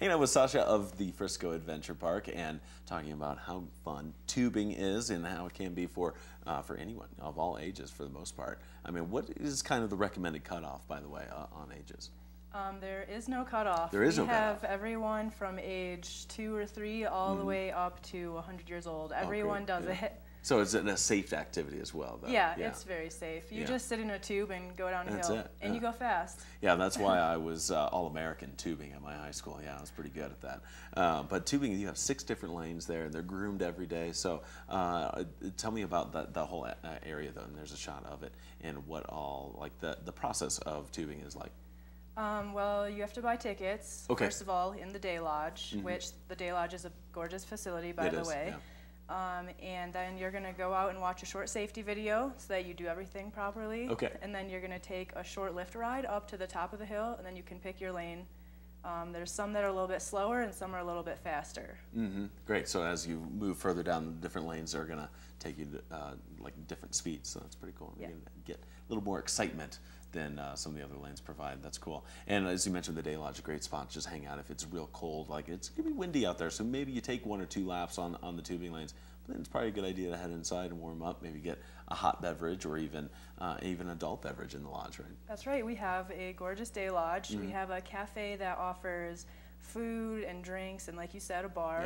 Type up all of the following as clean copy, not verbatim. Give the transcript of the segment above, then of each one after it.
Hanging out with Sasha of the Frisco Adventure Park and talking about how fun tubing is and how it can be for anyone of all ages for the most part. I mean, what is kind of the recommended cutoff, by the way, on ages? There is no cutoff. There is no cutoff. We have everyone from age 2 or 3 all the way up to 100 years old. Everyone does it. So it's a safe activity as well, though. Yeah, it's very safe. You just sit in a tube and go down a hill, and you go fast. Yeah, that's why I was All-American tubing at my high school. Yeah, I was pretty good at that. But tubing, you have 6 different lanes there, and they're groomed every day. So tell me about the whole area, though, and there's a shot of it, and what all, like the process of tubing is like. Well, you have to buy tickets, first of all, in the Day Lodge, which the Day Lodge is a gorgeous facility, by the way. And then you're going to go out and watch a short safety video so that you do everything properly. And then you're going to take a short lift ride up to the top of the hill, and then you can pick your lane. There's some that are a little bit slower and some are a little bit faster. Great. So as you move further down, the different lanes are going to take you to like different speeds. So that's pretty cool. You can get a little more excitement than some of the other lanes provide. That's cool. And as you mentioned, the Day Lodge is a great spot to just hang out if it's real cold. Like it's going to be windy out there, so maybe you take 1 or 2 laps on the tubing lanes. But then it's probably a good idea to head inside and warm up, maybe get a hot beverage or even adult beverage in the lodge, right? That's right. We have a gorgeous Day Lodge. We have a cafe that offers food and drinks, and like you said, a bar.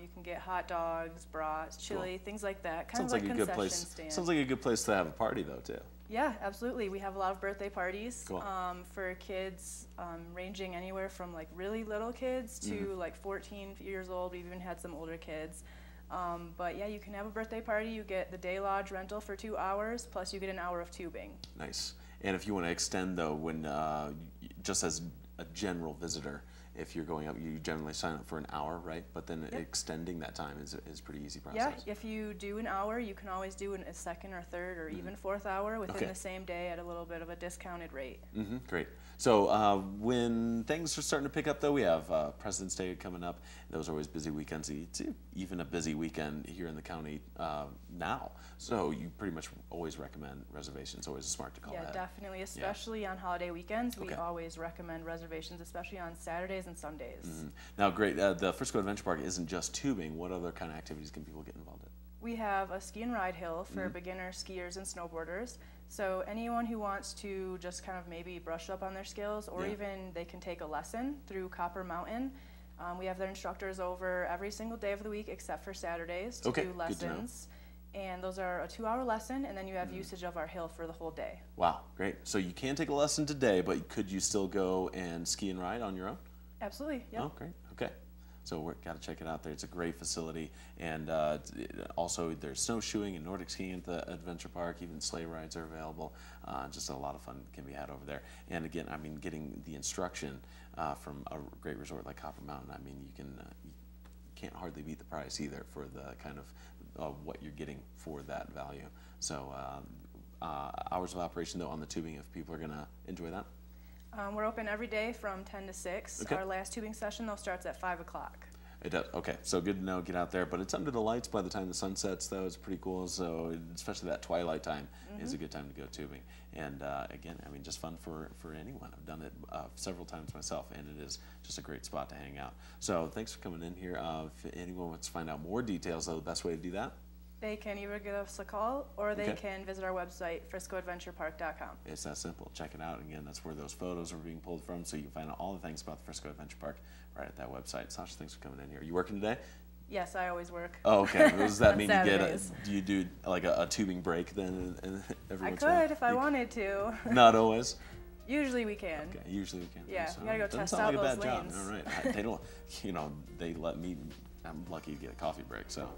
You can get hot dogs, brats, chili, things like that. Kind of like a good place. Stand. Sounds like a good place to have a party, though, too. Yeah, absolutely. We have a lot of birthday parties for kids, ranging anywhere from like really little kids to like 14 years old. We've even had some older kids. But yeah, you can have a birthday party. You get the Day Lodge rental for 2 hours, plus you get an hour of tubing. Nice. And if you want to extend, though, when just as a general visitor, if you're going up, you generally sign up for an hour, right? But then extending that time is a pretty easy process. Yeah, if you do an hour, you can always do a second or third or even 4th hour within the same day at a little bit of a discounted rate. Great. So when things are starting to pick up, though, we have President's Day coming up. Those are always busy weekends. It's even a busy weekend here in the county now. So you pretty much always recommend reservations. Always smart to call that. Yeah, definitely, especially on holiday weekends. We always recommend reservations, especially on Saturdays and Sundays. Now, great. The Frisco Adventure Park isn't just tubing. What other kind of activities can people get involved in? We have a ski and ride hill for beginner skiers and snowboarders. So anyone who wants to just kind of maybe brush up on their skills, or even they can take a lesson through Copper Mountain. We have their instructors over every single day of the week except for Saturdays to do lessons. And those are a 2-hour lesson, and then you have usage of our hill for the whole day. Wow, great. So you can take a lesson today, but could you still go and ski and ride on your own? Absolutely, yeah. Oh, great. Okay. So we've got to check it out there. It's a great facility. And also there's snowshoeing and Nordic skiing at the Adventure Park. Even sleigh rides are available. Just a lot of fun can be had over there. And again, I mean, getting the instruction from a great resort like Copper Mountain, I mean, you can't hardly beat the price either for the kind of what you're getting for that value. So hours of operation, though, on the tubing, if people are going to enjoy that? We're open every day from 10 to 6. Our last tubing session, though, starts at 5 o'clock. It does. Okay, so good to know. Get out there. But it's under the lights by the time the sun sets, though. It's pretty cool. So especially that twilight time is a good time to go tubing. And again, I mean, just fun for anyone. I've done it several times myself, and it is just a great spot to hang out. So thanks for coming in here. If anyone wants to find out more details, though, the best way to do that? They can either give us a call or they can visit our website, friscoadventurepark.com. It's that simple. Check it out. Again, that's where those photos are being pulled from, so you can find out all the things about the Frisco Adventure Park right at that website. Sasha, thanks for coming in here. Are you working today? Yes, I always work. Oh, okay. Does that mean do you do like a tubing break then? I could if I wanted to. Not always. Usually we can. Okay, usually we can. Yeah, so you gotta go test out those like a bad lanes. Job. All right. They don't, they let me, I'm lucky to get a coffee break, so,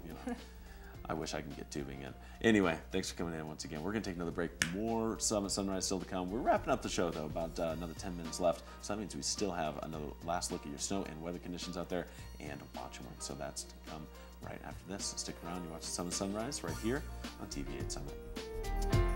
I wish I can get tubing in. Anyway, thanks for coming in once again. We're going to take another break. More Summit Sunrise still to come. We're wrapping up the show, though, about another 10 minutes left. So that means we still have another last look at your snow and weather conditions out there and watch them. So that's to come right after this. So stick around. You watch the Summit Sunrise right here on TV 8 Summit.